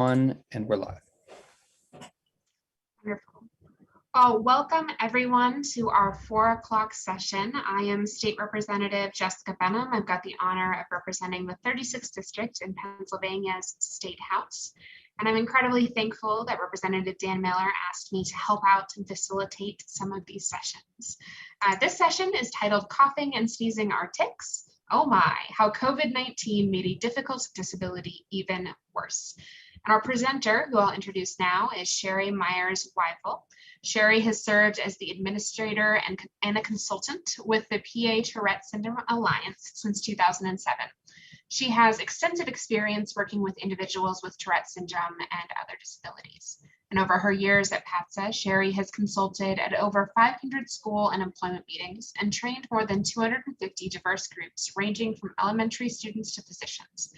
And we're live. Wonderful. Welcome everyone to our 4 o'clock session. I am State Representative Jessica Benham. I've got the honor of representing the 36th District in Pennsylvania's State House. And I'm incredibly thankful that Representative Dan Miller asked me to help out and facilitate some of these sessions. This session is titled Coughing and Sneezing Are Ticks. Oh my, how COVID-19 made a difficult disability even worse. And our presenter, who I'll introduce now, is Sherry Myers-Weifel. Sherry has served as the administrator and a consultant with the PA Tourette Syndrome Alliance since 2007. She has extensive experience working with individuals with Tourette syndrome and other disabilities. And over her years at PATSA, Sherry has consulted at over 500 school and employment meetings and trained more than 250 diverse groups, ranging from elementary students to physicians.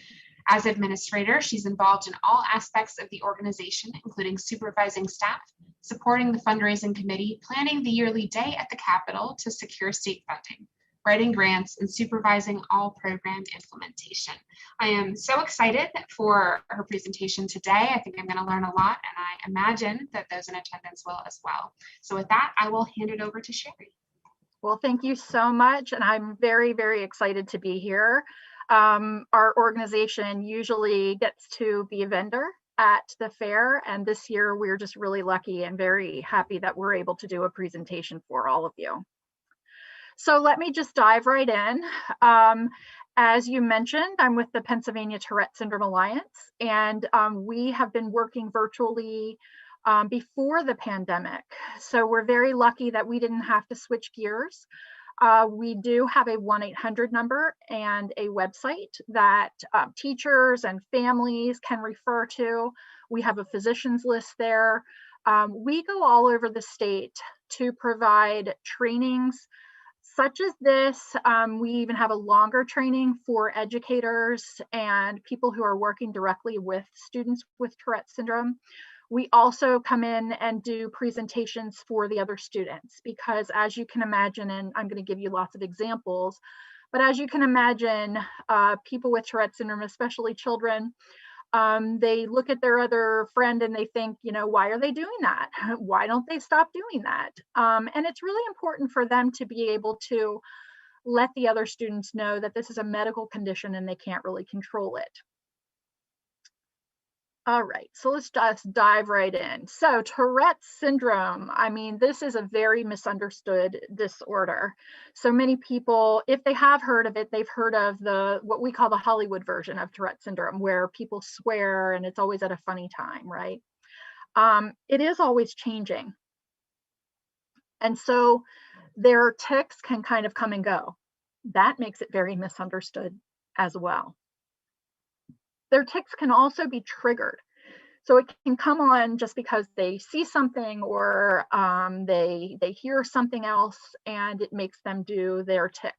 As administrator, she's involved in all aspects of the organization, including supervising staff, supporting the fundraising committee, planning the yearly day at the Capitol to secure state funding, writing grants, and supervising all program implementation. I am so excited for her presentation today. I think I'm going to learn a lot, and I imagine that those in attendance will as well. So with that, I will hand it over to Sherry. Well, thank you so much, and I'm very, very excited to be here. Our organization usually gets to be a vendor at the fair, and this year we're just really lucky and very happy that we're able to do a presentation for all of you. So let me just dive right in. As you mentioned, I'm with the Pennsylvania Tourette Syndrome Alliance, and we have been working virtually before the pandemic. So we're very lucky that we didn't have to switch gears. We do have a 1-800 number and a website that teachers and families can refer to. We have a physician's list there. We go all over the state to provide trainings such as this. We even have a longer training for educators and people who are working directly with students with Tourette syndrome. We also come in and do presentations for the other students because, as you can imagine, and I'm going to give you lots of examples, but as you can imagine, people with Tourette syndrome, especially children, they look at their other friend and they think, you know, why are they doing that? Why don't they stop doing that? And it's really important for them to be able to let the other students know that this is a medical condition and they can't really control it. All right, so let's just dive right in. So Tourette syndrome, I mean, this is a very misunderstood disorder. So many people, if they have heard of it, they've heard of what we call the Hollywood version of Tourette syndrome, where people swear and it's always at a funny time, right? It is always changing. And so their tics can kind of come and go. That makes it very misunderstood as well. Their tics can also be triggered. So it can come on just because they see something or they hear something else and it makes them do their tic.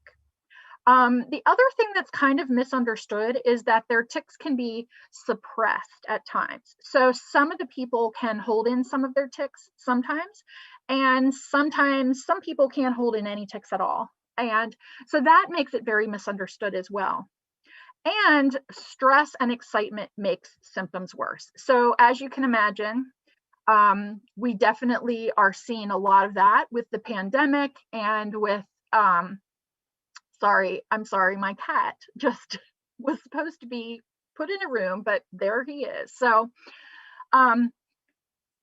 The other thing that's kind of misunderstood is that their tics can be suppressed at times. So some of the people can hold in some of their tics sometimes, and sometimes some people can't hold in any tics at all. And so that makes it very misunderstood as well. And stress and excitement makes symptoms worse. So as you can imagine, we definitely are seeing a lot of that with the pandemic and with, I'm sorry, my cat just was supposed to be put in a room, but there he is. So,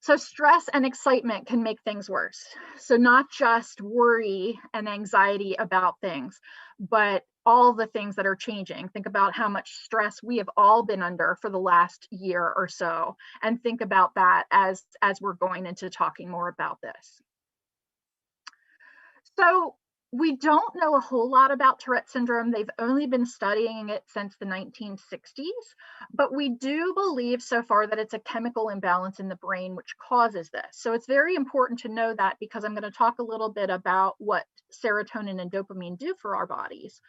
so stress and excitement can make things worse. So not just worry and anxiety about things, but all the things that are changing. Think about how much stress we have all been under for the last year or so, and think about that as we're going into talking more about this. So we don't know a whole lot about Tourette syndrome. They've only been studying it since the 1960s, but we do believe so far that it's a chemical imbalance in the brain which causes this. So it's very important to know that, because I'm going to talk a little bit about what serotonin and dopamine do for our bodies.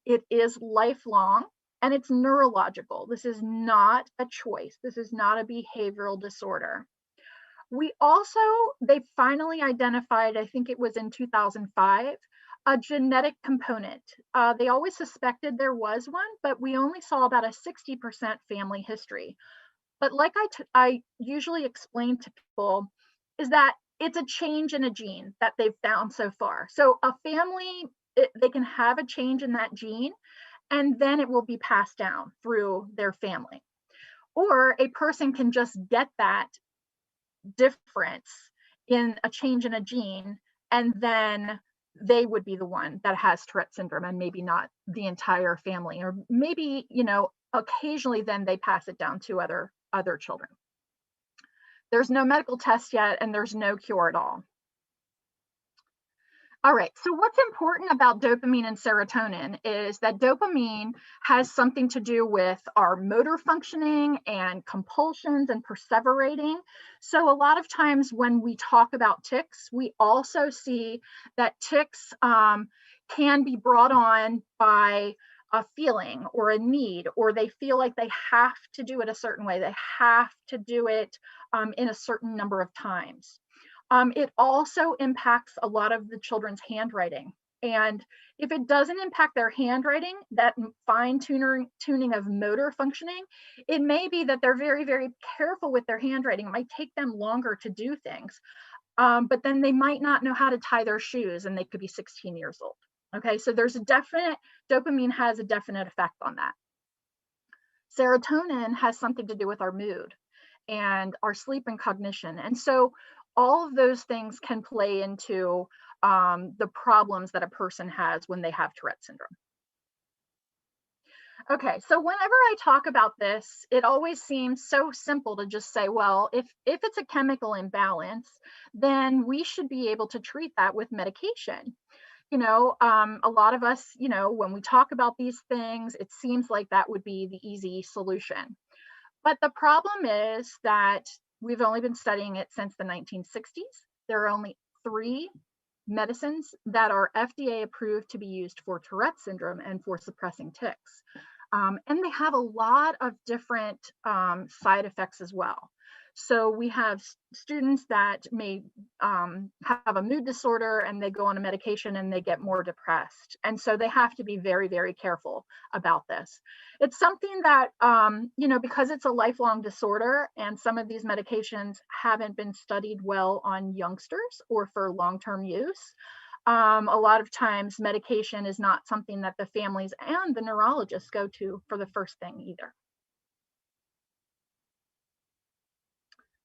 It is lifelong and it's neurological. This is not a choice. This is not a behavioral disorder. They finally identified, I think it was in 2005, a genetic component. They always suspected there was one, but we only saw about a 60% family history. But like I usually explain to people is that it's a change in a gene that they've found so far. So a family, they can have a change in that gene and then it will be passed down through their family. Or a person can just get that difference in a change in a gene and then they would be the one that has Tourette syndrome and maybe not the entire family, or maybe, occasionally then they pass it down to other children. There's no medical test yet and there's no cure at all. All right, so what's important about dopamine and serotonin is that dopamine has something to do with our motor functioning and compulsions and perseverating. So a lot of times when we talk about tics, we also see that tics can be brought on by a feeling or a need, or they feel like they have to do it a certain way. They have to do it in a certain number of times. It also impacts a lot of the children's handwriting. And if it doesn't impact their handwriting, that fine tuning of motor functioning, it may be that they're very, very careful with their handwriting. It might take them longer to do things, but then they might not know how to tie their shoes and they could be 16 years old. Okay, so there's dopamine has a definite effect on that. Serotonin has something to do with our mood and our sleep and cognition. And so all of those things can play into the problems that a person has when they have Tourette syndrome. Okay, so whenever I talk about this, it always seems so simple to just say, well, if it's a chemical imbalance, then we should be able to treat that with medication. A lot of us, when we talk about these things, it seems like that would be the easy solution. But the problem is that we've only been studying it since the 1960s. There are only 3 medicines that are FDA approved to be used for Tourette syndrome and for suppressing tics. And they have a lot of different side effects as well. So we have students that may have a mood disorder and they go on a medication and they get more depressed. And so they have to be very, very careful about this. It's something that, because it's a lifelong disorder and some of these medications haven't been studied well on youngsters or for long-term use. A lot of times medication is not something that the families and the neurologists go to for the first thing either.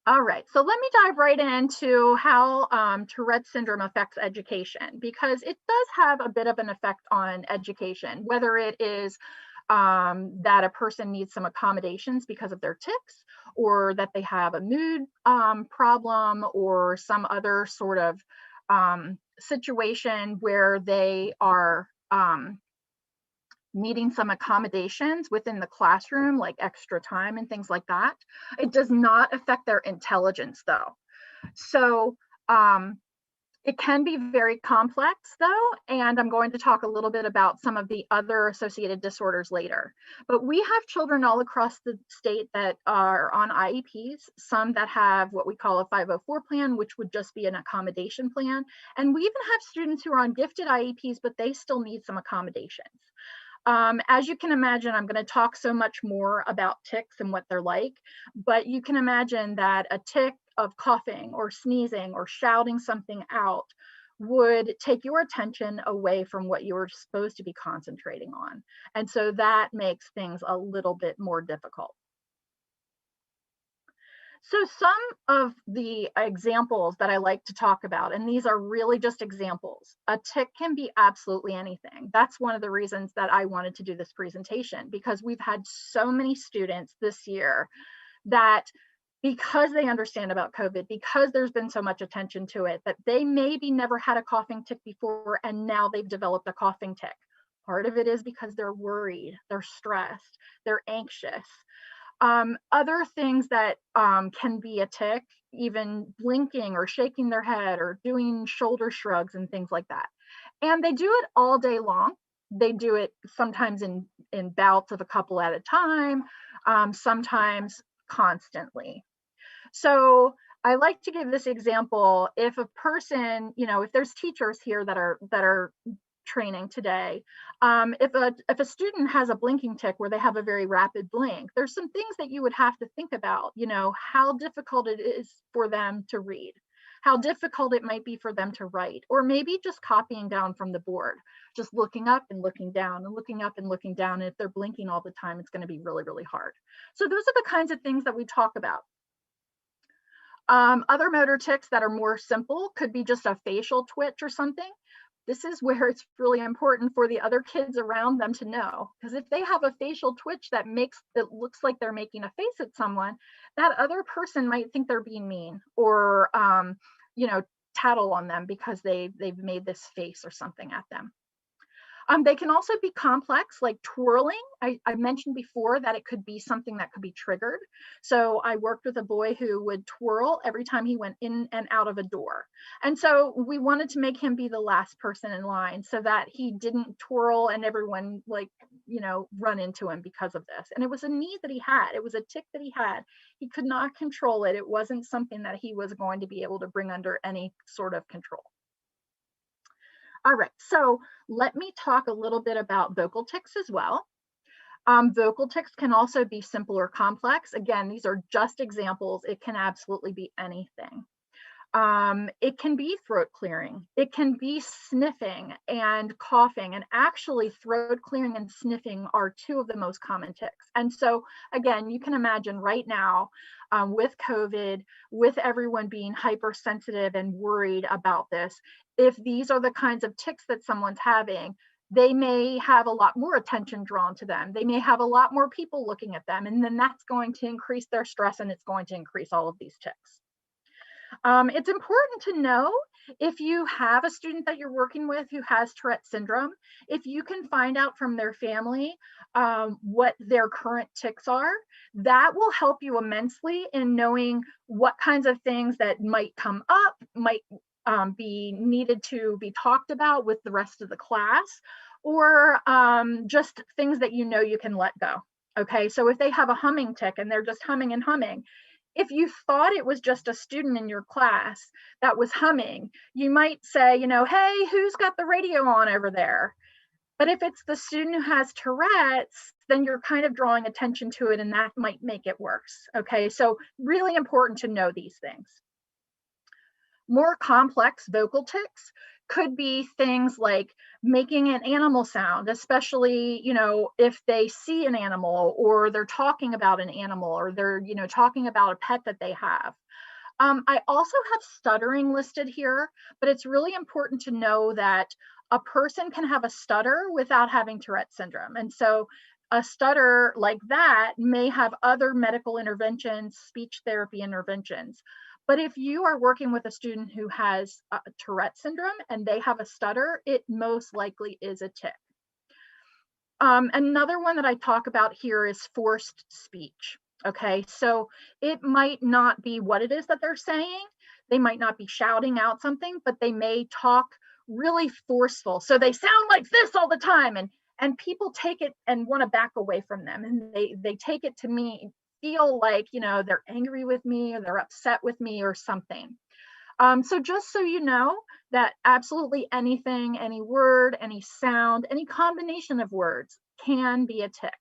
All right, so let me dive right into how Tourette syndrome affects education, because it does have a bit of an effect on education, whether it is that a person needs some accommodations because of their tics, or that they have a mood problem, or some other sort of situation where they are needing some accommodations within the classroom, like extra time and things like that. It does not affect their intelligence though. So it can be very complex though, and I'm going to talk a little bit about some of the other associated disorders later. But we have children all across the state that are on IEPs, some that have what we call a 504 plan, which would just be an accommodation plan. And we even have students who are on gifted IEPs, but they still need some accommodations. As you can imagine, I'm going to talk so much more about tics and what they're like, but you can imagine that a tic of coughing or sneezing or shouting something out would take your attention away from what you were supposed to be concentrating on. And so that makes things a little bit more difficult. So some of the examples that I like to talk about, and these are really just examples, a tic can be absolutely anything. That's one of the reasons that I wanted to do this presentation, because we've had so many students this year that, because they understand about COVID, because there's been so much attention to it, that they maybe never had a coughing tic before and now they've developed a coughing tic. Part of it is because they're worried, they're stressed, they're anxious. Other things that can be a tic, even blinking or shaking their head or doing shoulder shrugs and things like that. And they do it all day long. They do it sometimes in bouts of a couple at a time, sometimes constantly. So I like to give this example. If a person, if there's teachers here that are training today. If a student has a blinking tic where they have a very rapid blink, there's some things that you would have to think about, how difficult it is for them to read, how difficult it might be for them to write, or maybe just copying down from the board, just looking up and looking down and looking up and looking down. And if they're blinking all the time, it's going to be really, really hard. So those are the kinds of things that we talk about. Other motor tics that are more simple could be just a facial twitch or something. This is where it's really important for the other kids around them to know, because if they have a facial twitch that looks like they're making a face at someone, that other person might think they're being mean or tattle on them because they've made this face or something at them. They can also be complex, like twirling. I mentioned before that it could be something that could be triggered. So I worked with a boy who would twirl every time he went in and out of a door. And so we wanted to make him be the last person in line so that he didn't twirl and everyone run into him because of this. And it was a need that he had. It was a tic that he had. He could not control it. It wasn't something that he was going to be able to bring under any sort of control. All right, so let me talk a little bit about vocal tics as well. Vocal tics can also be simple or complex. Again, these are just examples. It can absolutely be anything. It can be throat clearing. It can be sniffing and coughing. And actually, throat clearing and sniffing are two of the most common tics. And so, again, you can imagine right now with COVID, with everyone being hypersensitive and worried about this, if these are the kinds of tics that someone's having, they may have a lot more attention drawn to them. They may have a lot more people looking at them. And then that's going to increase their stress and it's going to increase all of these tics. It's important to know if you have a student that you're working with who has Tourette syndrome, if you can find out from their family what their current tics are, that will help you immensely in knowing what kinds of things that might come up, might be needed to be talked about with the rest of the class, or just things that you can let go. Okay, so if they have a humming tic and they're just humming and humming, if you thought it was just a student in your class that was humming, you might say, hey, who's got the radio on over there? But if it's the student who has Tourette's, then you're kind of drawing attention to it and that might make it worse. Okay, so really important to know these things. More complex vocal tics could be things like making an animal sound, especially, if they see an animal or they're talking about an animal or they're, talking about a pet that they have. I also have stuttering listed here, but it's really important to know that a person can have a stutter without having Tourette syndrome. And so a stutter like that may have other medical interventions, speech therapy interventions. But if you are working with a student who has Tourette syndrome and they have a stutter, it most likely is a tic. Another one that I talk about here is forced speech. Okay, so it might not be what it is that they're saying. They might not be shouting out something, but they may talk really forceful. So they sound like this all the time, and people take it and want to back away from them, and they take it to feel like they're angry with me or they're upset with me or something. So just so you know that absolutely anything, any word, any sound, any combination of words can be a tic.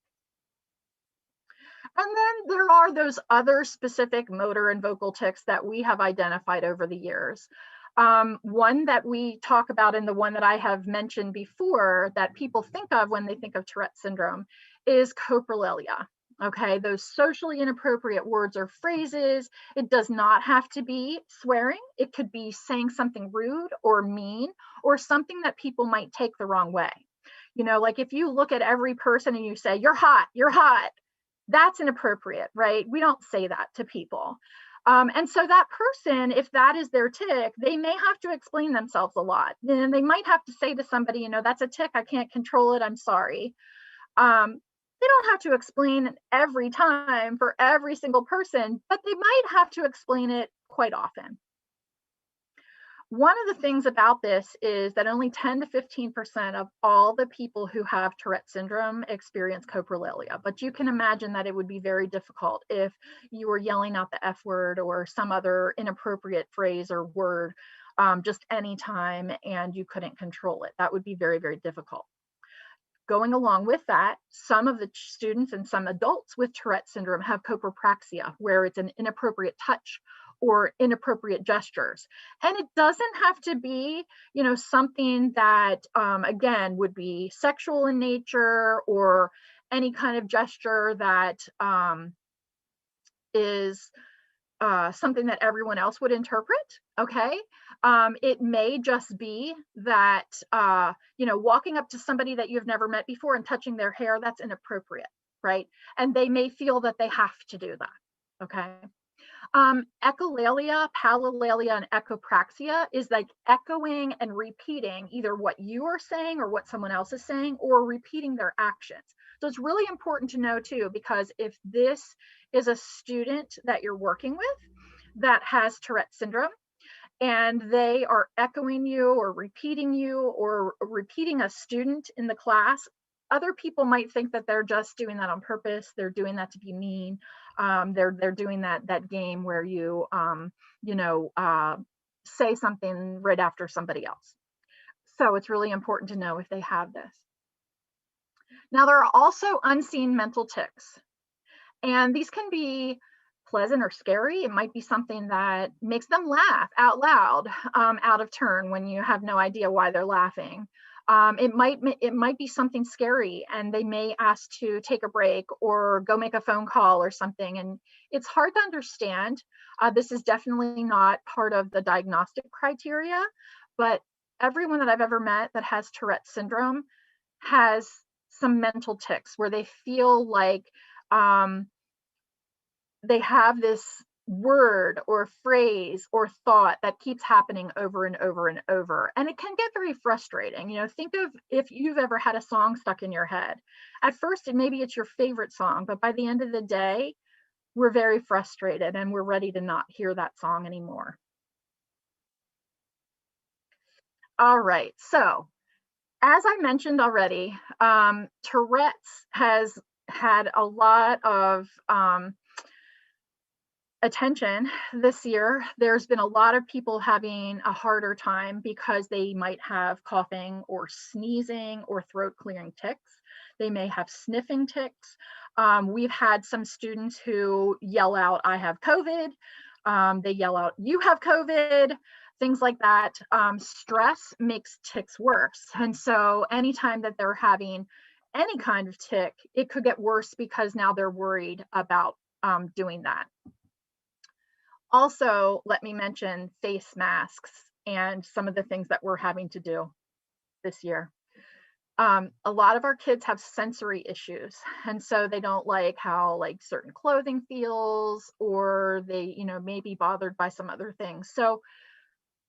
And then there are those other specific motor and vocal tics that we have identified over the years. One that we talk about, and the one that I have mentioned before that people think of when they think of Tourette syndrome, is coprolalia. Okay, those socially inappropriate words or phrases. It does not have to be swearing. It could be saying something rude or mean or something that people might take the wrong way. Like if you look at every person and you say, you're hot, that's inappropriate, right? We don't say that to people. And so that person, if that is their tic, they may have to explain themselves a lot. And they might have to say to somebody, that's a tic, I can't control it, I'm sorry. They don't have to explain every time for every single person, but they might have to explain it quite often. One of the things about this is that only 10 to 15% of all the people who have Tourette syndrome experience coprolalia, but you can imagine that it would be very difficult if you were yelling out the F word or some other inappropriate phrase or word just any time and you couldn't control it. That would be very, very difficult. Going along with that, some of the students and some adults with Tourette syndrome have copropraxia, where it's an inappropriate touch or inappropriate gestures. And it doesn't have to be, something that, again, would be sexual in nature or any kind of gesture that is something that everyone else would interpret. Okay. It may just be that, walking up to somebody that you've never met before and touching their hair, that's inappropriate, right? And they may feel that they have to do that. Okay. Echolalia, palilalia, and echopraxia is like echoing and repeating either what you are saying or what someone else is saying, or repeating their actions. So it's really important to know too, because if this is a student that you're working with that has Tourette syndrome, and they are echoing you or repeating a student in the class, other people might think that they're just doing that on purpose. They're doing that to be mean. They're doing that game where you say something right after somebody else. So it's really important to know if they have this. Now, there are also unseen mental tics, and these can be pleasant or scary. It might be something that makes them laugh out loud, out of turn, when you have no idea why they're laughing. It might be something scary, and they may ask to take a break or go make a phone call or something. And it's hard to understand. This is definitely not part of the diagnostic criteria, but everyone that I've ever met that has Tourette syndrome has some mental tics where they feel like they have this word or phrase or thought that keeps happening over and over and over. And it can get very frustrating. Think of if you've ever had a song stuck in your head. At first, maybe it's your favorite song, but by the end of the day, we're very frustrated and we're ready to not hear that song anymore. All right, so as I mentioned already, Tourette's has had a lot of attention this year. There's been a lot of people having a harder time because they might have coughing or sneezing or throat clearing tics. They may have sniffing tics. We've had some students who yell out, "I have COVID." They yell out, "You have COVID." Things like that. Stress makes tics worse. And so anytime that they're having any kind of tic, it could get worse because now they're worried about doing that. Also, let me mention face masks and some of the things that we're having to do this year. A lot of our kids have sensory issues, and so they don't like how certain clothing feels, or they may be bothered by some other things. So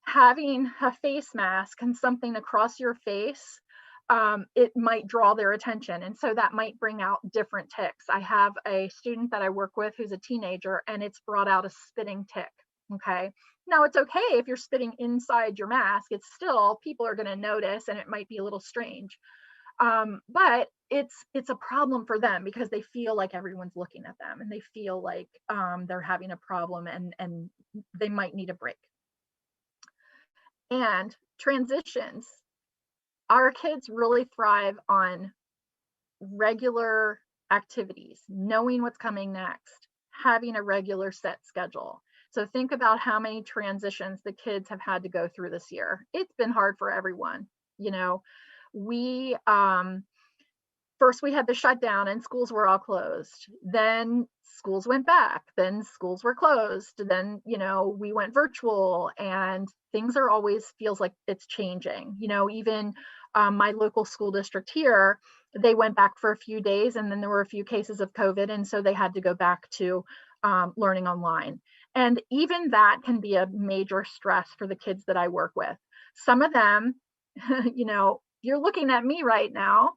having a face mask and something across your face, it might draw their attention. And so that might bring out different tics. I have a student that I work with who's a teenager, and it's brought out a spitting tic. Okay. Now it's okay if you're spitting inside your mask, it's still, people are going to notice, and it might be a little strange. But it's a problem for them because they feel like everyone's looking at them, and they feel like they're having a problem, and they might need a break. And transitions. Our kids really thrive on regular activities, knowing what's coming next, having a regular set schedule. So think about how many transitions the kids have had to go through this year. It's been hard for everyone. We first we had the shutdown and schools were all closed. Then schools went back. Then schools were closed. Then, we went virtual, and things are always feels like it's changing. Even my local school district here, they went back for a few days, and then there were a few cases of COVID. And so they had to go back to learning online. And even that can be a major stress for the kids that I work with. Some of them, you're looking at me right now.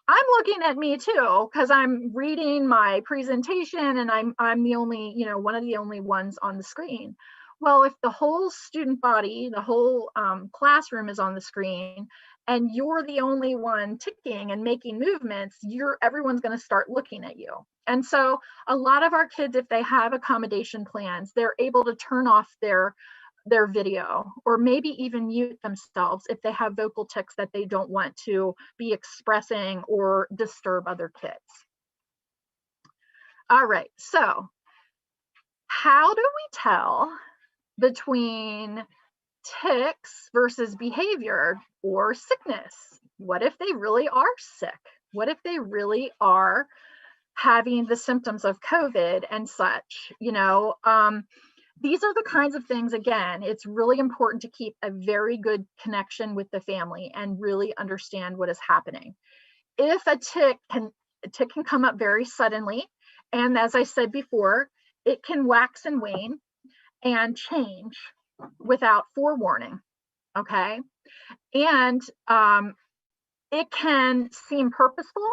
I'm looking at me too, because I'm reading my presentation, and I'm the only, one of the only ones on the screen. Well, if the whole student body, the whole classroom is on the screen, and you're the only one ticking and making movements, everyone's going to start looking at you. And so a lot of our kids, if they have accommodation plans, they're able to turn off their their video, or maybe even mute themselves if they have vocal tics that they don't want to be expressing or disturb other kids. All right, so how do we tell between tics versus behavior or sickness? What if they really are sick? What if they really are having the symptoms of COVID and such? These are the kinds of things, again, it's really important to keep a very good connection with the family and really understand what is happening. If a tic can come up very suddenly, and as I said before, it can wax and wane and change without forewarning, okay? And it can seem purposeful.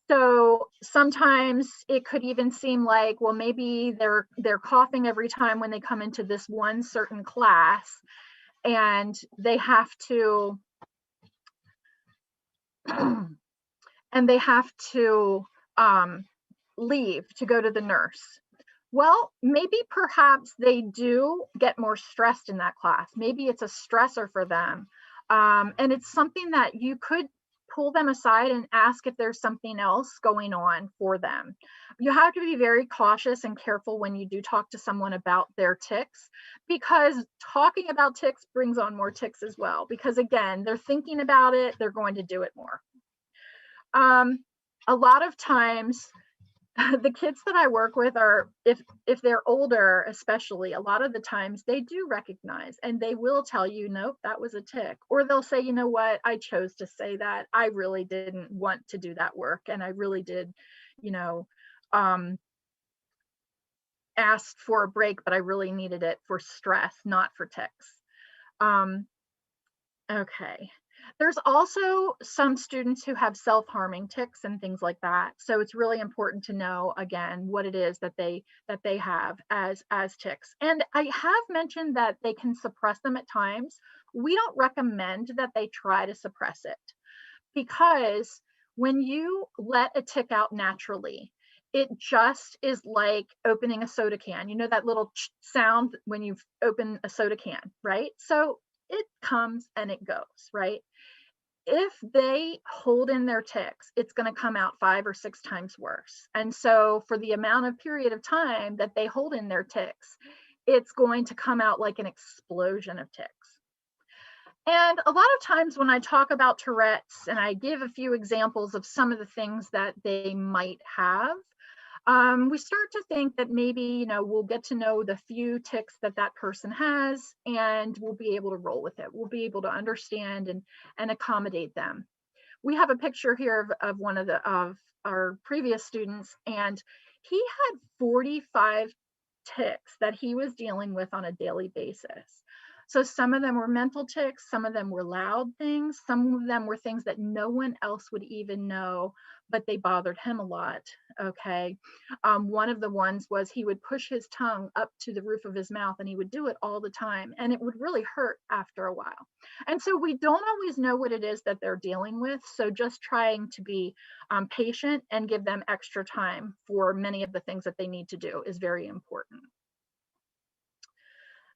So sometimes it could even seem like, well, maybe they're coughing every time when they come into this one certain class, and they have to leave to go to the nurse. Well, maybe perhaps they do get more stressed in that class. Maybe it's a stressor for them. And it's something that you could pull them aside and ask if there's something else going on for them. You have to be very cautious and careful when you do talk to someone about their tics, because talking about tics brings on more tics as well, because again, they're thinking about it, they're going to do it more. A lot of times, the kids that I work with are, if they're older, especially, a lot of the times they do recognize and they will tell you, nope, that was a tic. Or they'll say, you know what, I chose to say that. I really didn't want to do that work. And I really did, ask for a break, but I really needed it for stress, not for tics. Okay. There's also some students who have self-harming tics and things like that. So it's really important to know, again, what it is that they have as tics. And I have mentioned that they can suppress them at times. We don't recommend that they try to suppress it, because when you let a tic out naturally, it just is like opening a soda can. You know that little sound when you open a soda can, right? So it comes and it goes, right? If they hold in their tics, it's going to come out 5 or 6 times worse. And so for the amount of period of time that they hold in their tics, it's going to come out like an explosion of tics. And a lot of times when I talk about Tourette's and I give a few examples of some of the things that they might have, we start to think that maybe, we'll get to know the few tics that that person has, and we'll be able to roll with it. We'll be able to understand and accommodate them. We have a picture here of one of our previous students, and he had 45 tics that he was dealing with on a daily basis. So some of them were mental tics, some of them were loud things, some of them were things that no one else would even know, but they bothered him a lot, okay? One of the ones was he would push his tongue up to the roof of his mouth, and he would do it all the time, and it would really hurt after a while. And so we don't always know what it is that they're dealing with, so just trying to be patient and give them extra time for many of the things that they need to do is very important.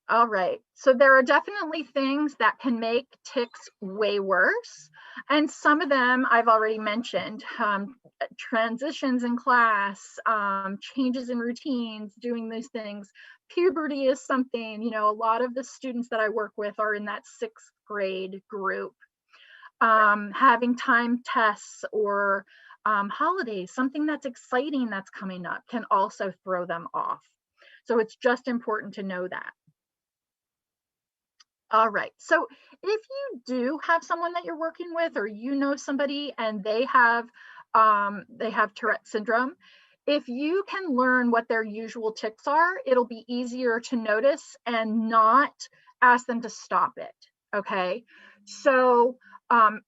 All right, so there are definitely things that can make tics way worse. And some of them I've already mentioned, transitions in class, changes in routines, doing these things. Puberty is something, a lot of the students that I work with are in that 6th grade group. Having time tests or holidays, something that's exciting that's coming up can also throw them off. So it's just important to know that. All right, so if you do have someone that you're working with, or somebody and they have Tourette syndrome, if you can learn what their usual tics are, it'll be easier to notice and not ask them to stop it, okay? So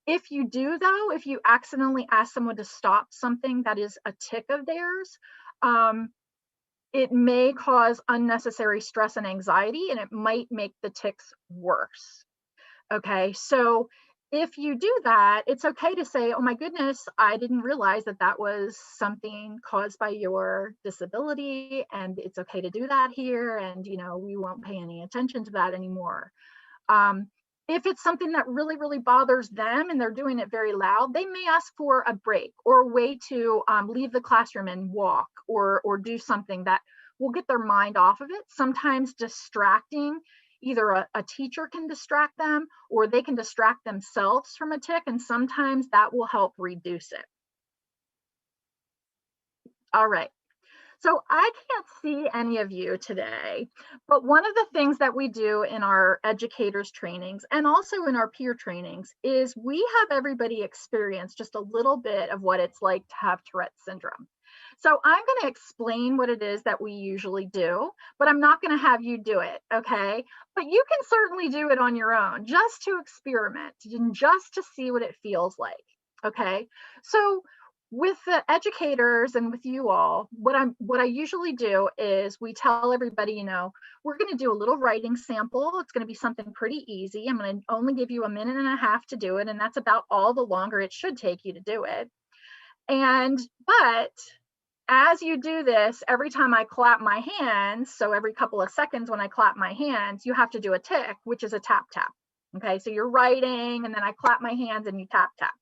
if you do, though, if you accidentally ask someone to stop something that is a tic of theirs, it may cause unnecessary stress and anxiety, and it might make the tics worse. Okay, so if you do that, it's okay to say, oh my goodness, I didn't realize that that was something caused by your disability, and it's okay to do that here, and we won't pay any attention to that anymore. If it's something that really, really bothers them and they're doing it very loud, they may ask for a break or a way to leave the classroom and walk or do something that will get their mind off of it. Sometimes distracting, either a teacher can distract them or they can distract themselves from a tic, and sometimes that will help reduce it. All right. So I can't see any of you today, but one of the things that we do in our educators trainings and also in our peer trainings is we have everybody experience just a little bit of what it's like to have Tourette's syndrome. So I'm going to explain what it is that we usually do, but I'm not going to have you do it, okay? But you can certainly do it on your own, just to experiment and just to see what it feels like, okay? So with the educators and with you all, what I usually do is we tell everybody, we're going to do a little writing sample. It's going to be something pretty easy. I'm going to only give you a minute and a half to do it, and that's about all the longer it should take you to do it. But as you do this, every time I clap my hands, so every couple of seconds when I clap my hands, you have to do a tic, which is a tap tap. Okay, so you're writing and then I clap my hands and you tap tap.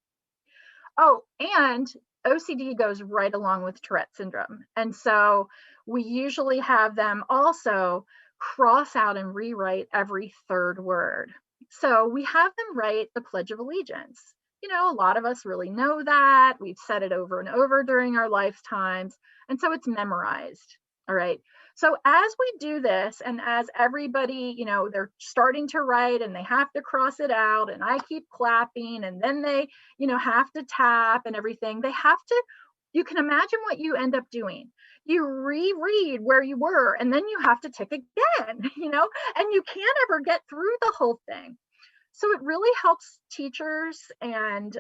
Oh, and OCD goes right along with Tourette syndrome. And so we usually have them also cross out and rewrite every third word. So we have them write the Pledge of Allegiance. A lot of us really know that. We've said it over and over during our lifetimes. And so it's memorized. All right. So as we do this, and as everybody, they're starting to write and they have to cross it out, and I keep clapping, and then they, have to tap and everything, you can imagine what you end up doing. You reread where you were, and then you have to tic again, and you can't ever get through the whole thing. So it really helps teachers and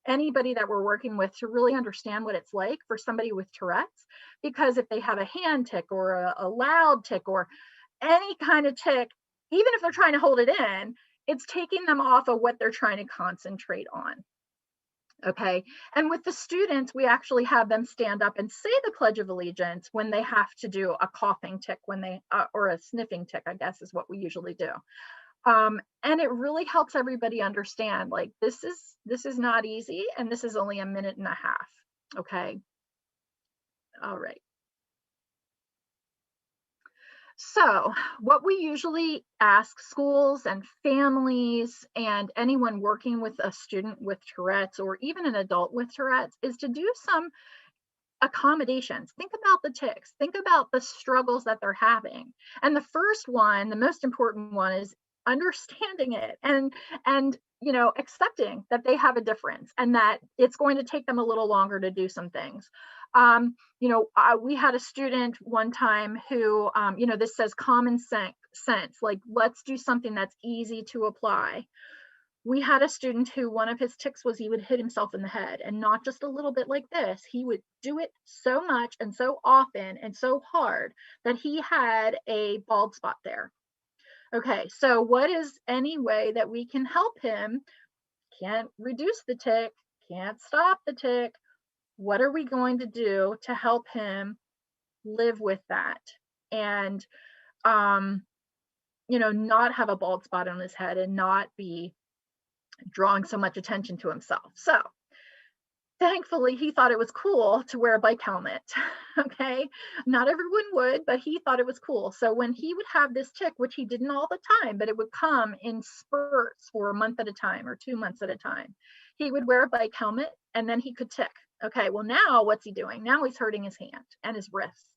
anybody that we're working with to really understand what it's like for somebody with Tourette's, because if they have a hand tic or a loud tic or any kind of tic, even if they're trying to hold it in, it's taking them off of what they're trying to concentrate on. Okay, and with the students, we actually have them stand up and say the Pledge of Allegiance when they have to do a coughing tic, or a sniffing tic, I guess is what we usually do. And it really helps everybody understand, like, this is not easy, and this is only a minute and a half. Okay. All right. So what we usually ask schools and families and anyone working with a student with Tourette's or even an adult with Tourette's is to do some accommodations. Think about the tics, think about the struggles that they're having. And the first one, the most important one, is understanding it and accepting that they have a difference and that it's going to take them a little longer to do some things. We had a student one time who, this says common sense, like, let's do something that's easy to apply. We had a student who, one of his tics was he would hit himself in the head, and not just a little bit like this. He would do it so much and so often and so hard that he had a bald spot there. Okay, so what is any way that we can help him? Can't reduce the tic, can't stop the tic. What are we going to do to help him live with that and, not have a bald spot on his head and not be drawing so much attention to himself? So thankfully, he thought it was cool to wear a bike helmet. Okay, not everyone would, but he thought it was cool. So when he would have this tic, which he didn't all the time, but it would come in spurts for a month at a time or 2 months at a time, he would wear a bike helmet and then he could tic. Okay, well, now what's he doing? Now he's hurting his hand and his wrist.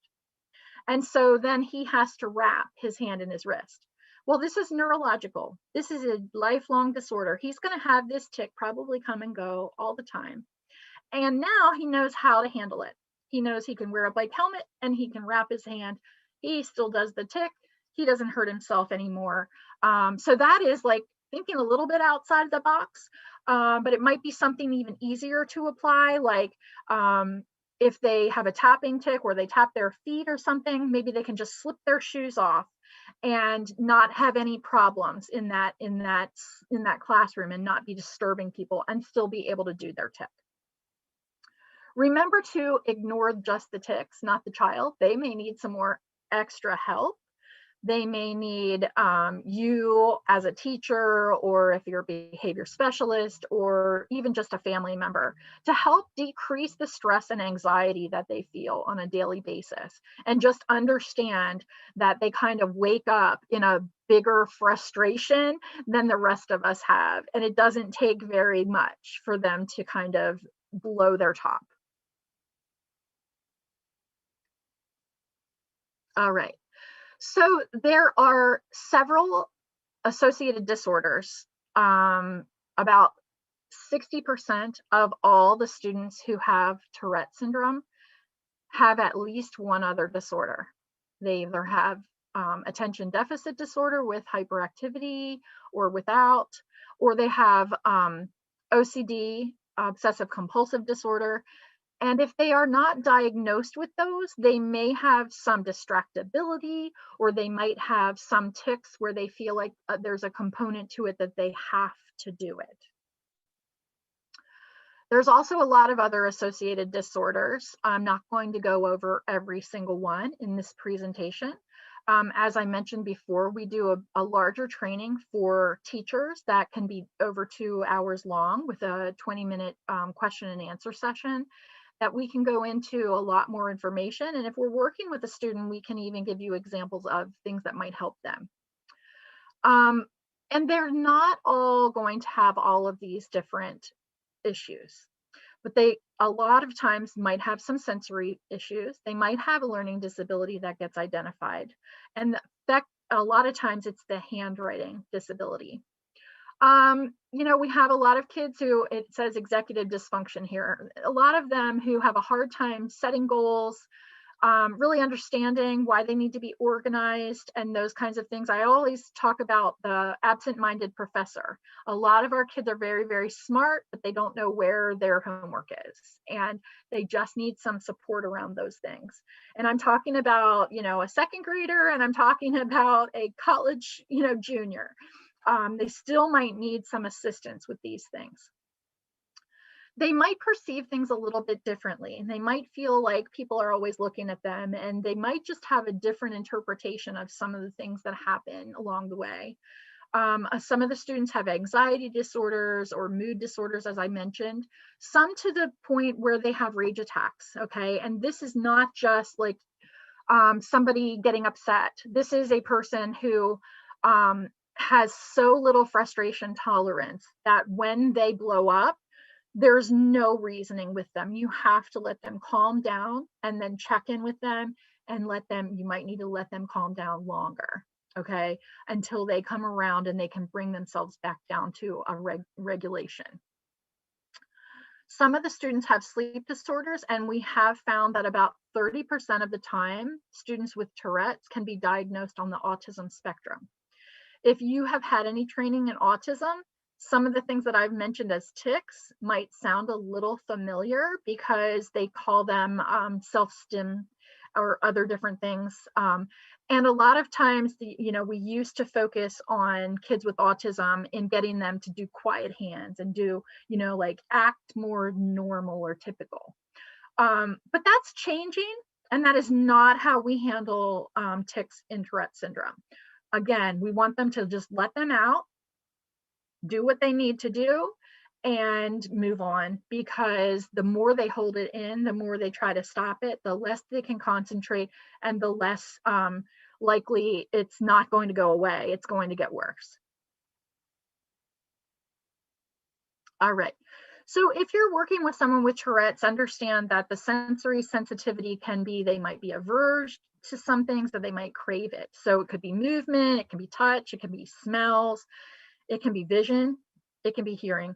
And so then he has to wrap his hand and his wrist. Well, this is neurological. This is a lifelong disorder. He's going to have this tic probably come and go all the time. And now he knows how to handle it. He knows he can wear a bike helmet and he can wrap his hand. He still does the tic. He doesn't hurt himself anymore. So that is like thinking a little bit outside the box, but it might be something even easier to apply. Like if they have a tapping tic or they tap their feet or something, maybe they can just slip their shoes off and not have any problems in that classroom and not be disturbing people and still be able to do their tick. Remember to ignore just the ticks, not the child. They may need some more extra help. They may need you as a teacher, or if you're a behavior specialist, or even just a family member, to help decrease the stress and anxiety that they feel on a daily basis. And just understand that they kind of wake up in a bigger frustration than the rest of us have. And it doesn't take very much for them to kind of blow their top. All right. So there are several associated disorders. About 60% of all the students who have Tourette syndrome have at least one other disorder. They either have attention deficit disorder with hyperactivity or without, or they have OCD, obsessive compulsive disorder. And if they are not diagnosed with those, they may have some distractibility, or they might have some tics where they feel like there's a component to it that they have to do it. There's also a lot of other associated disorders. I'm not going to go over every single one in this presentation. As I mentioned before, we do a larger training for teachers that can be over 2 hours long with a 20-minute question and answer session that we can go into a lot more information. And if we're working with a student, we can even give you examples of things that might help them. And they're not all going to have all of these different issues, but they a lot of times might have some sensory issues. They might have a learning disability that gets identified. And that a lot of times it's the handwriting disability. You know, we have a lot of kids who, it says executive dysfunction here, a lot of them who have a hard time setting goals, really understanding why they need to be organized and those kinds of things. I always talk about the absent-minded professor. A lot of our kids are very, very smart, but they don't know where their homework is. And they just need some support around those things. And I'm talking about, you know, a second grader, and I'm talking about a college, you know, junior. They still might need some assistance with these things. They might perceive things a little bit differently, and they might feel like people are always looking at them, and they might just have a different interpretation of some of the things that happen along the way. Some of the students have anxiety disorders or mood disorders, as I mentioned, some to the point where they have rage attacks, okay? And this is not just like somebody getting upset. This is a person who has so little frustration tolerance that when they blow up, there's no reasoning with them. You have to let them calm down and then check in with them and let them, you might need to let them calm down longer, okay, until they come around and they can bring themselves back down to a regulation. Some of the students have sleep disorders, and we have found that about 30% of the time, students with Tourette's can be diagnosed on the autism spectrum. If you have had any training in autism, some of the things that I've mentioned as tics might sound a little familiar because they call them self-stim or other different things. And a lot of times, you know, we used to focus on kids with autism in getting them to do quiet hands and do, you know, like act more normal or typical. But that's changing, and that is not how we handle tics in Tourette syndrome. Again, we want them to just let them out, do what they need to do, and move on, because the more they hold it in, the more they try to stop it, the less they can concentrate, and the less likely it's not going to go away. It's going to get worse. All right. So if you're working with someone with Tourette's, understand that the sensory sensitivity can be, they might be averse to some things, that they might crave it. So it could be movement, it can be touch, it can be smells, it can be vision, it can be hearing.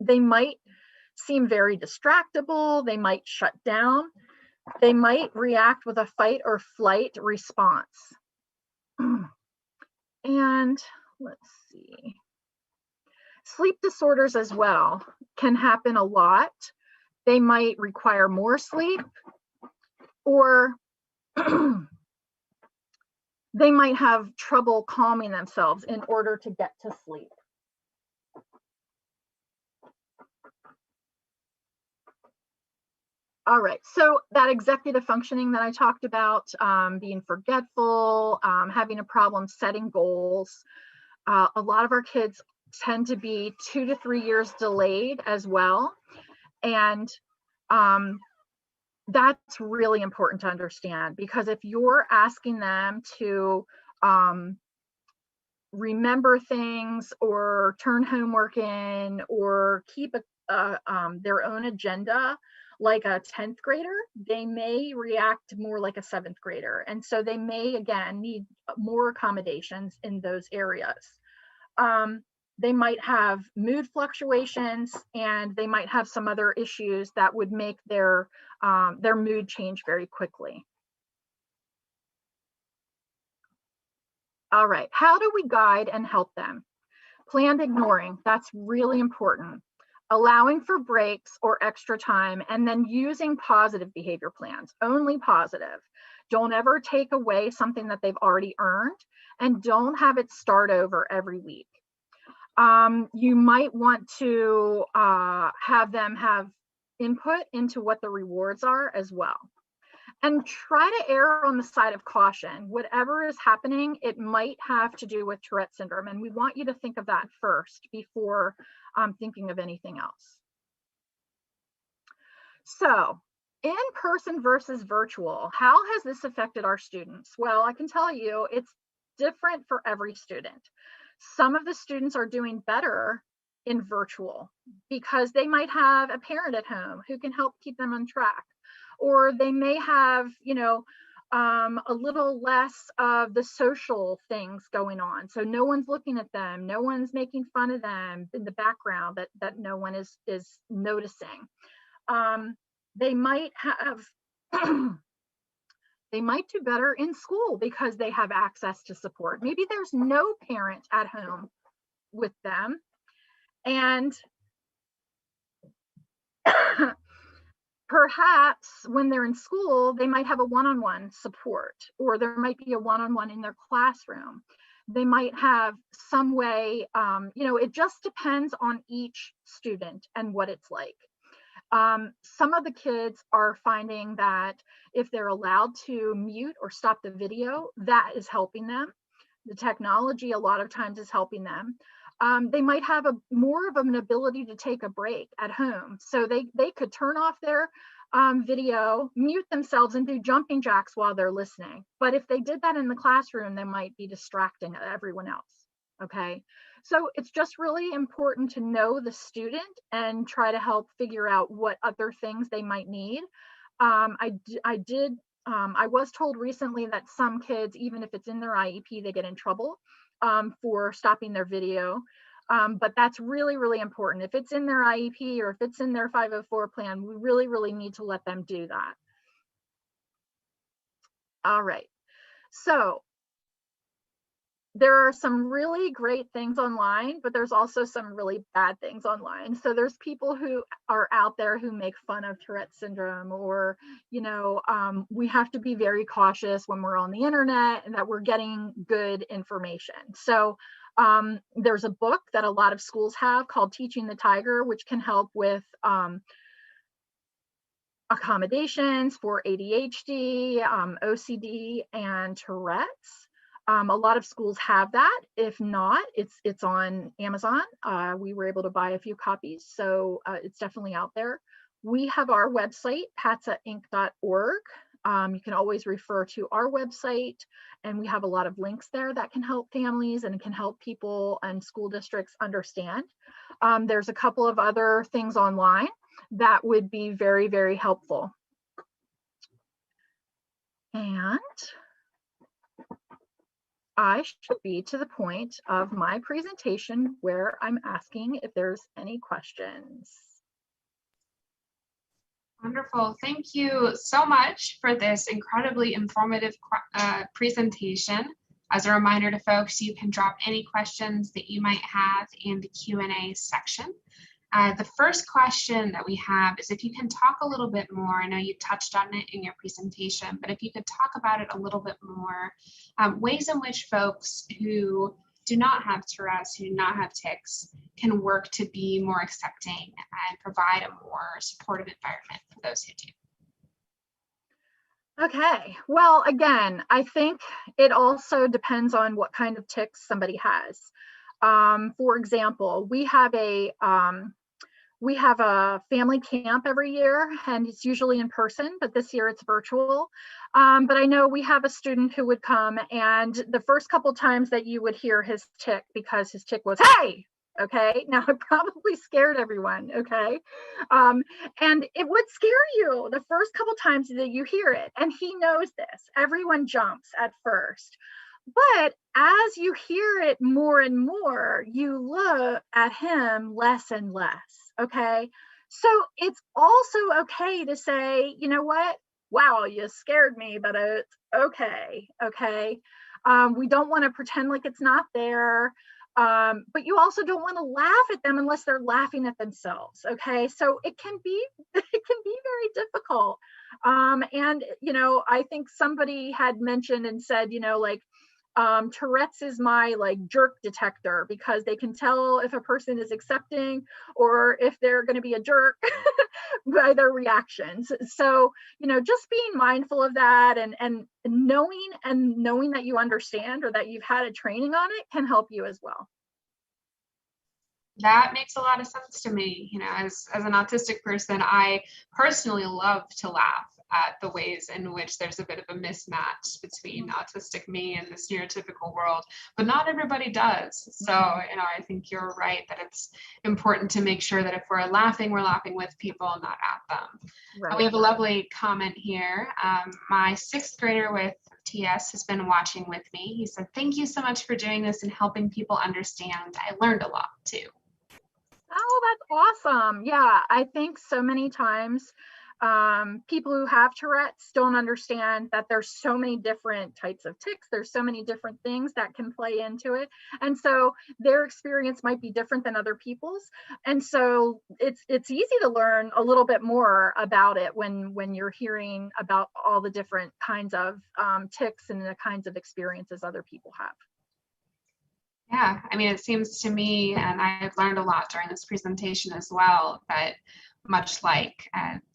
They might seem very distractible, they might shut down, they might react with a fight or flight response. And let's see. Sleep disorders as well can happen a lot. They might require more sleep, or They might have trouble calming themselves in order to get to sleep. All right, so that executive functioning that I talked about, being forgetful, having a problem setting goals. A lot of our kids tend to be 2 to 3 years delayed as well. And that's really important to understand, because if you're asking them to remember things or turn homework in or keep their own agenda like a 10th grader, they may react more like a 7th grader. And so they may, again, need more accommodations in those areas. They might have mood fluctuations, and they might have some other issues that would make their mood change very quickly. All right, how do we guide and help them? Planned ignoring, that's really important. Allowing for breaks or extra time, and then using positive behavior plans, only positive. Don't ever take away something that they've already earned, and don't have it start over every week. You might want to have them have input into what the rewards are as well. And try to err on the side of caution. Whatever is happening, it might have to do with Tourette syndrome. And we want you to think of that first before thinking of anything else. So, in-person versus virtual, how has this affected our students? Well, I can tell you it's different for every student. Some of the students are doing better in virtual because they might have a parent at home who can help keep them on track. Or they may have, a little less of the social things going on. So no one's looking at them, no one's making fun of them in the background that no one is noticing. They might have, they might do better in school because they have access to support. Maybe there's no parent at home with them, and perhaps when they're in school, they might have a one-on-one support, or there might be a one-on-one in their classroom. They might have some way, it just depends on each student and what it's like. Some of the kids are finding that if they're allowed to mute or stop the video, that is helping them. The technology a lot of times is helping them. They might have more of an ability to take a break at home. So they could turn off their video, mute themselves, and do jumping jacks while they're listening. But if they did that in the classroom, they might be distracting everyone else. Okay. So it's just really important to know the student and try to help figure out what other things they might need. I was told recently that some kids, even if it's in their IEP, they get in trouble for stopping their video. But that's really, really important. If it's in their IEP or if it's in their 504 plan, we really, really need to let them do that. All right. So there are some really great things online, but there's also some really bad things online. So there's people who are out there who make fun of Tourette syndrome, or, we have to be very cautious when we're on the internet and that we're getting good information. So there's a book that a lot of schools have called Teaching the Tiger, which can help with accommodations for ADHD, OCD, and Tourette's. A lot of schools have that. If not, it's on Amazon. We were able to buy a few copies, so it's definitely out there. We have our website, patsainc.org. You can always refer to our website, and we have a lot of links there that can help families and can help people and school districts understand. There's a couple of other things online that would be very, very helpful. And I should be to the point of my presentation where I'm asking if there's any questions. Wonderful. Thank you so much for this incredibly informative presentation. As a reminder to folks, you can drop any questions that you might have in the Q&A section. The first question that we have is if you can talk a little bit more, I know you touched on it in your presentation, but if you could talk about it a little bit more, ways in which folks who do not have Tourette's, who do not have tics, can work to be more accepting and provide a more supportive environment for those who do. Okay, well, again, I think it also depends on what kind of tics somebody has. For example, we have a family camp every year, and it's usually in person, but this year it's virtual. But I know we have a student who would come, and the first couple times that you would hear his tic, because his tic was, hey, okay, now it probably scared everyone, okay? And it would scare you the first couple times that you hear it, and he knows this. Everyone jumps at first. But as you hear it more and more, you look at him less and less, okay? So it's also okay to say, you know what? Wow, you scared me, but it's okay, okay? We don't want to pretend like it's not there, but you also don't want to laugh at them unless they're laughing at themselves, okay? So it can be very difficult. And, you know, I think somebody had mentioned and said, you know, like, Tourette's is my like jerk detector, because they can tell if a person is accepting or if they're going to be a jerk by their reactions. So, you know, just being mindful of that and knowing that you understand or that you've had a training on it can help you as well. That makes a lot of sense to me. You know, as an autistic person, I personally love to laugh at the ways in which there's a bit of a mismatch between autistic me and this neurotypical world, but not everybody does. So, you know, I think you're right that it's important to make sure that if we're laughing with people, not at them. Right. We have a lovely comment here. My 6th grader with TS has been watching with me. He said, "Thank you so much for doing this and helping people understand. I learned a lot too." Oh, that's awesome. Yeah, I think so many times people who have Tourette's don't understand that there's so many different types of tics. There's so many different things that can play into it. And so their experience might be different than other people's. And so it's easy to learn a little bit more about it when you're hearing about all the different kinds of tics and the kinds of experiences other people have. Yeah, I mean, it seems to me, and I've learned a lot during this presentation as well, that much like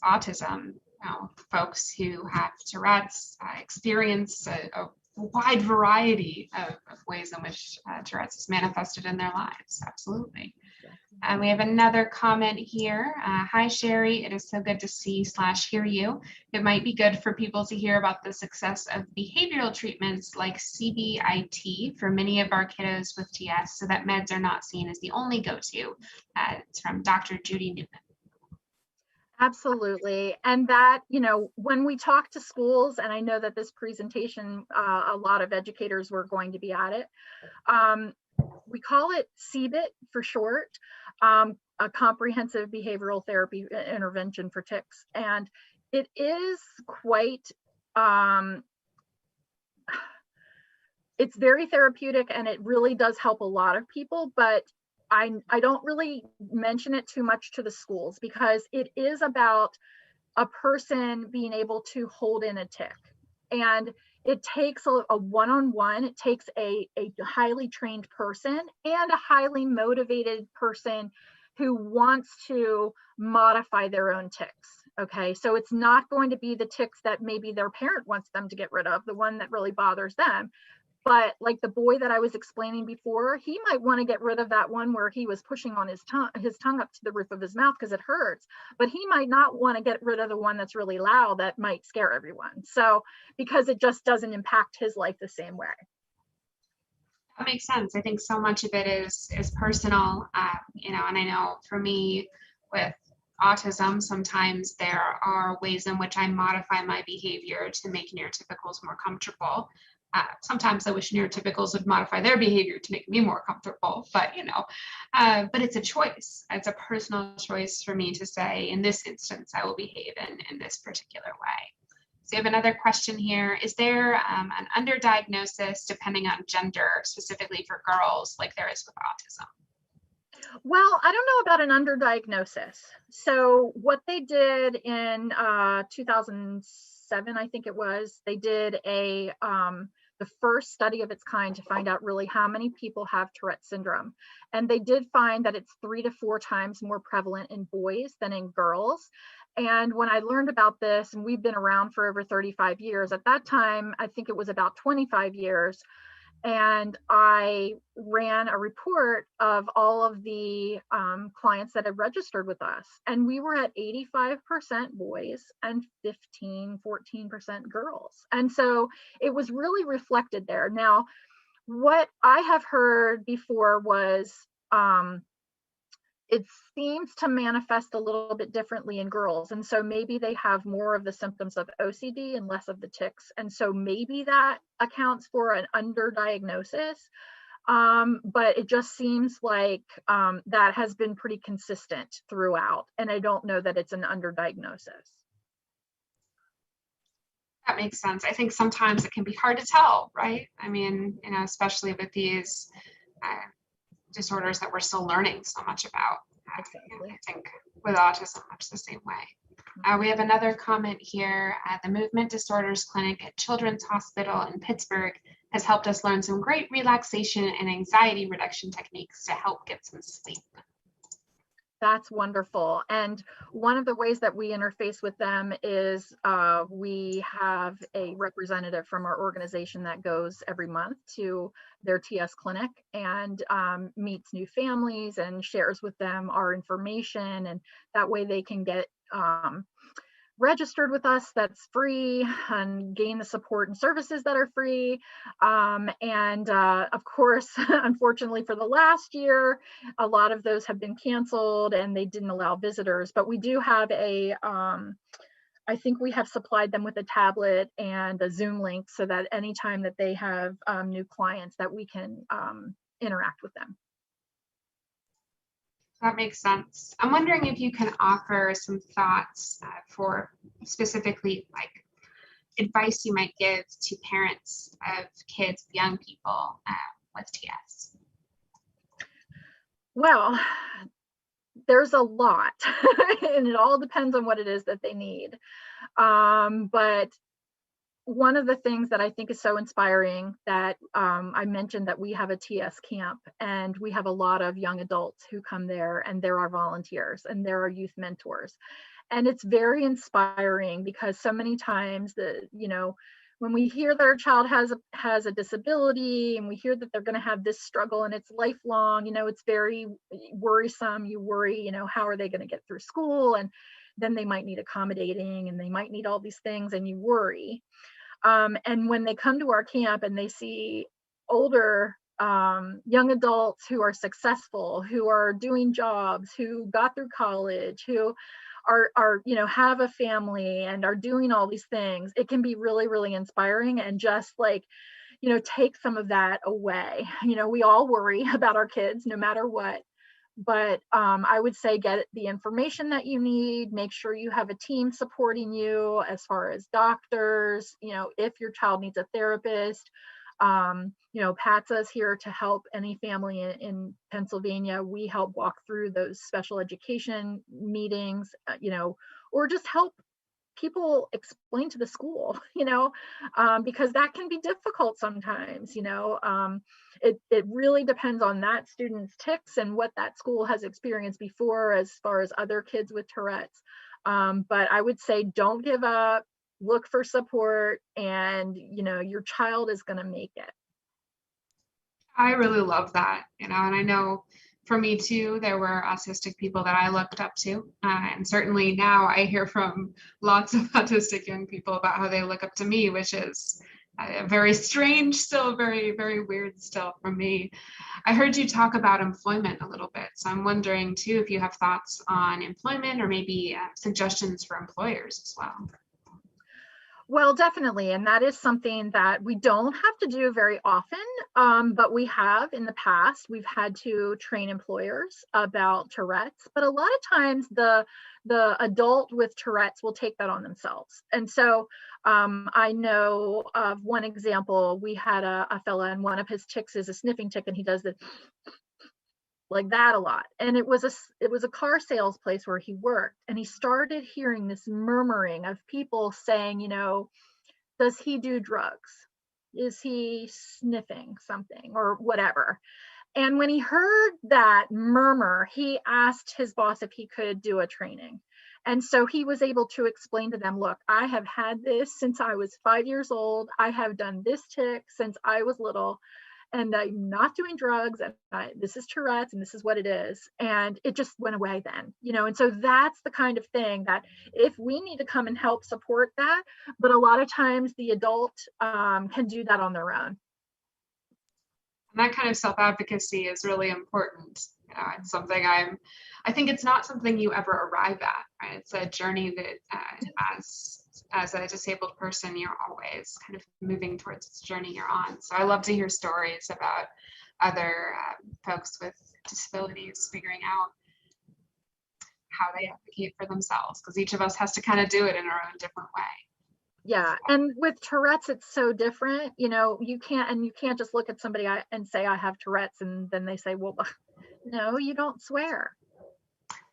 autism, you know, folks who have Tourette's experience a wide variety of ways in which Tourette's is manifested in their lives. Absolutely. And we have another comment here. Hi, Sherry. It is so good to see/hear you. It might be good for people to hear about the success of behavioral treatments like CBIT for many of our kiddos with TS, so that meds are not seen as the only go-to. It's from Dr. Judy Newman. Absolutely. And that, you know, when we talk to schools, and I know that this presentation, a lot of educators were going to be at it. We call it CBIT for short, a comprehensive behavioral therapy intervention for tics. And it is quite, it's very therapeutic, and it really does help a lot of people, but I don't really mention it too much to the schools, because it is about a person being able to hold in a tic. And it takes a one-on-one, it takes a highly trained person and a highly motivated person who wants to modify their own tics. Okay, so it's not going to be the tics that maybe their parent wants them to get rid of, the one that really bothers them. But like the boy that I was explaining before, he might want to get rid of that one where he was pushing on his tongue up to the roof of his mouth because it hurts. But he might not want to get rid of the one that's really loud that might scare everyone. So because it just doesn't impact his life the same way. That makes sense. I think so much of it is personal, you know, and I know for me with autism, sometimes there are ways in which I modify my behavior to make neurotypicals more comfortable. Sometimes I wish neurotypicals would modify their behavior to make me more comfortable, but you know, but it's a choice. It's a personal choice for me to say, in this instance, I will behave in this particular way. So we have another question here. Is there an underdiagnosis depending on gender, specifically for girls, like there is with autism? Well, I don't know about an underdiagnosis. So what they did in 2007, I think it was, they did the first study of its kind to find out really how many people have Tourette syndrome. And they did find that it's 3 to 4 times more prevalent in boys than in girls. And when I learned about this, and we've been around for over 35 years, at that time, I think it was about 25 years, and I ran a report of all of the clients that had registered with us. And we were at 85% boys and 14% girls. And so it was really reflected there. Now, what I have heard before was it seems to manifest a little bit differently in girls. And so maybe they have more of the symptoms of OCD and less of the tics. And so maybe that accounts for an underdiagnosis. But it just seems like that has been pretty consistent throughout. And I don't know that it's an underdiagnosis. That makes sense. I think sometimes it can be hard to tell, right? I mean, especially with these disorders that we're still learning so much about. Exactly. I think with autism, much the same way. We have another comment here. The Movement Disorders Clinic at Children's Hospital in Pittsburgh has helped us learn some great relaxation and anxiety reduction techniques to help get some sleep. That's wonderful. And one of the ways that we interface with them is we have a representative from our organization that goes every month to their TS clinic and meets new families and shares with them our information. And that way they can get registered with us, that's free, and gain the support and services that are free. Of course, unfortunately for the last year, a lot of those have been canceled and they didn't allow visitors, but we do have I think we have supplied them with a tablet and a Zoom link so that anytime that they have new clients that we can interact with them. That makes sense. I'm wondering if you can offer some thoughts for specifically like advice you might give to parents of kids, young people with TS. Well, there's a lot and it all depends on what it is that they need. But one of the things that I think is so inspiring that I mentioned that we have a TS camp and we have a lot of young adults who come there and they're our volunteers and they're our youth mentors. And it's very inspiring because so many times when we hear that our child has a disability and we hear that they're going to have this struggle and it's lifelong, it's very worrisome. You worry, how are they going to get through school? And then they might need accommodating and they might need all these things and you worry. And when they come to our camp and they see older young adults who are successful, who are doing jobs, who got through college, who are have a family and are doing all these things, it can be really, really inspiring and just like, take some of that away. We all worry about our kids no matter what. But I would say get the information that you need, make sure you have a team supporting you as far as doctors, if your child needs a therapist. PATSA is here to help any family in Pennsylvania. We help walk through those special education meetings, or just help people explain to the school, because that can be difficult sometimes, it really depends on that student's tics and what that school has experienced before as far as other kids with Tourette's. But I would say don't give up, look for support, and your child is going to make it. I really love that, and I know for me too, there were autistic people that I looked up to. And certainly now I hear from lots of autistic young people about how they look up to me, which is very strange still, very, very weird still for me. I heard you talk about employment a little bit. So I'm wondering too, if you have thoughts on employment or maybe suggestions for employers as well. Well, definitely. And that is something that we don't have to do very often, but we have in the past. We've had to train employers about Tourette's, but a lot of times the adult with Tourette's will take that on themselves. And so I know of one example, we had a fella and one of his tics is a sniffing tic and he does the like that a lot. And it was a car sales place where he worked, and he started hearing this murmuring of people saying, does he do drugs? Is he sniffing something or whatever? And when he heard that murmur, he asked his boss if he could do a training. And so he was able to explain to them, look, I have had this since I was 5 years old. I have done this tic since I was little, and I'm not doing drugs. And this is Tourette's, and this is what it is. And it just went away then, and so that's the kind of thing that if we need to come and help support that, but a lot of times the adult can do that on their own. And that kind of self-advocacy is really important. It's something I think it's not something you ever arrive at, right? It's a journey that as a disabled person, you're always kind of moving towards this journey you're on. So I love to hear stories about other folks with disabilities figuring out how they advocate for themselves, because each of us has to kind of do it in our own different way. Yeah, and with Tourette's, it's so different. You can't just look at somebody and say, I have Tourette's, and then they say, well, no, you don't swear.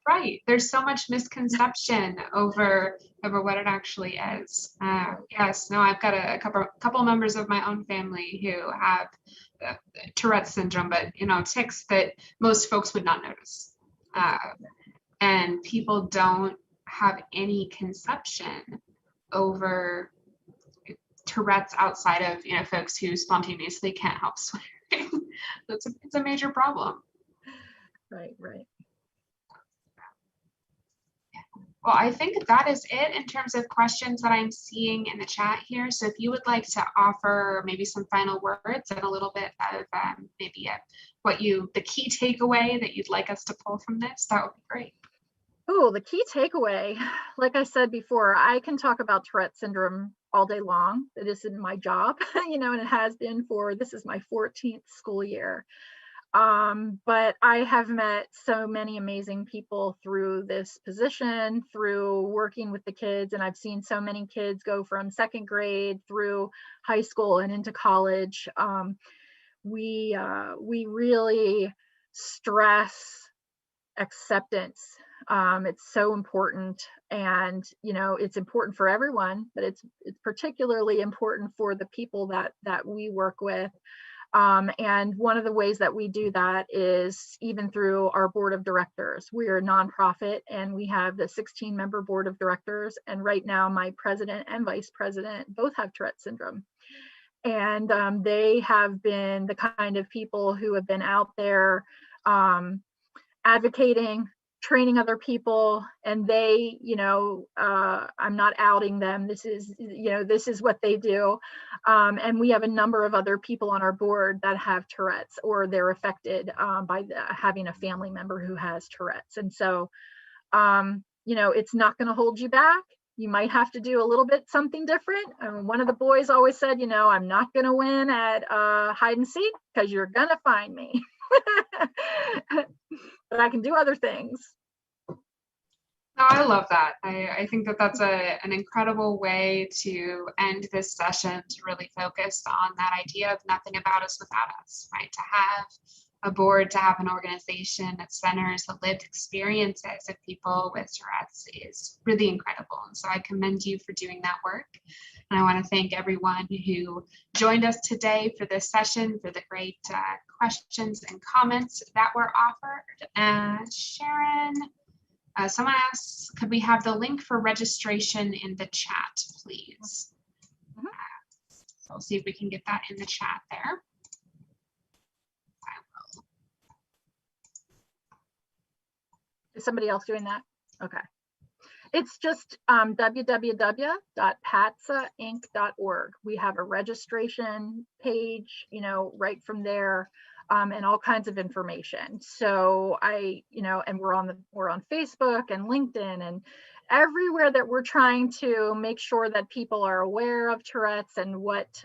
Right. There's so much misconception over what it actually is. Yes. No, I've got a couple members of my own family who have Tourette's syndrome, but tics that most folks would not notice. And people don't have any conception over Tourette's outside of folks who spontaneously can't help swearing. It's a major problem. Right. Well, I think that is it in terms of questions that I'm seeing in the chat here. So if you would like to offer maybe some final words and a little bit of the key takeaway that you'd like us to pull from this, that would be great. Oh, the key takeaway, like I said before, I can talk about Tourette syndrome all day long. It isn't my job, and it has been this is my 14th school year. But I have met so many amazing people through this position, through working with the kids, and I've seen so many kids go from second grade through high school and into college. We really stress acceptance. It's so important, and it's important for everyone, but it's particularly important for the people that we work with. And one of the ways that we do that is even through our board of directors. We're a nonprofit, and we have the 16-member board of directors. And right now, my president and vice president both have Tourette syndrome. And they have been the kind of people who have been out there advocating, training other people, and they, I'm not outing them. This is what they do. And we have a number of other people on our board that have Tourette's, or they're affected by having a family member who has Tourette's. And so, it's not going to hold you back. You might have to do a little bit something different. One of the boys always said, I'm not going to win at hide and seek because you're going to find me. But I can do other things. No, I love that. I think that's an incredible way to end this session, to really focus on that idea of nothing about us without us, right? To have a board, to have an organization that centers the lived experiences of people with Tourette's is really incredible. And so I commend you for doing that work. And I want to thank everyone who joined us today for this session, for the great questions and comments that were offered. Sharon, someone asks, could we have the link for registration in the chat, please? So I'll see if we can get that in the chat there. Is somebody else doing that? Okay. It's just www.patsainc.org. We have a registration page, right from there, and all kinds of information. So and we're on Facebook and LinkedIn and everywhere that we're trying to make sure that people are aware of Tourette's and what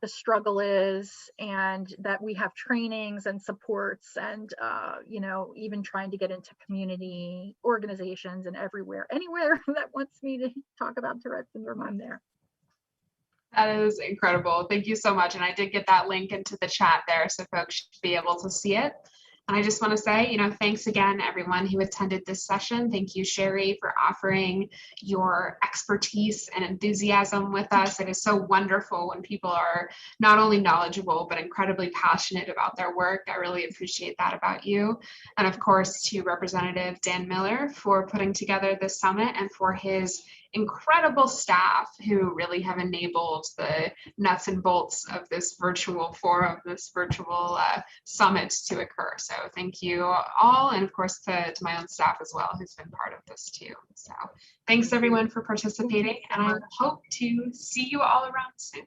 the struggle is, and that we have trainings and supports, and even trying to get into community organizations and anywhere that wants me to talk about Tourette's syndrome, I'm there. That is incredible. Thank you so much. And I did get that link into the chat there, so folks should be able to see it. And I just want to say, thanks again, everyone who attended this session. Thank you, Sherry, for offering your expertise and enthusiasm with us. It is so wonderful when people are not only knowledgeable, but incredibly passionate about their work. I really appreciate that about you. And of course, to Representative Dan Miller for putting together this summit and for his incredible staff who really have enabled the nuts and bolts of this virtual forum, this virtual summit to occur. So thank you all, and of course to my own staff as well, who's been part of this too. So thanks everyone for participating, and I hope to see you all around soon.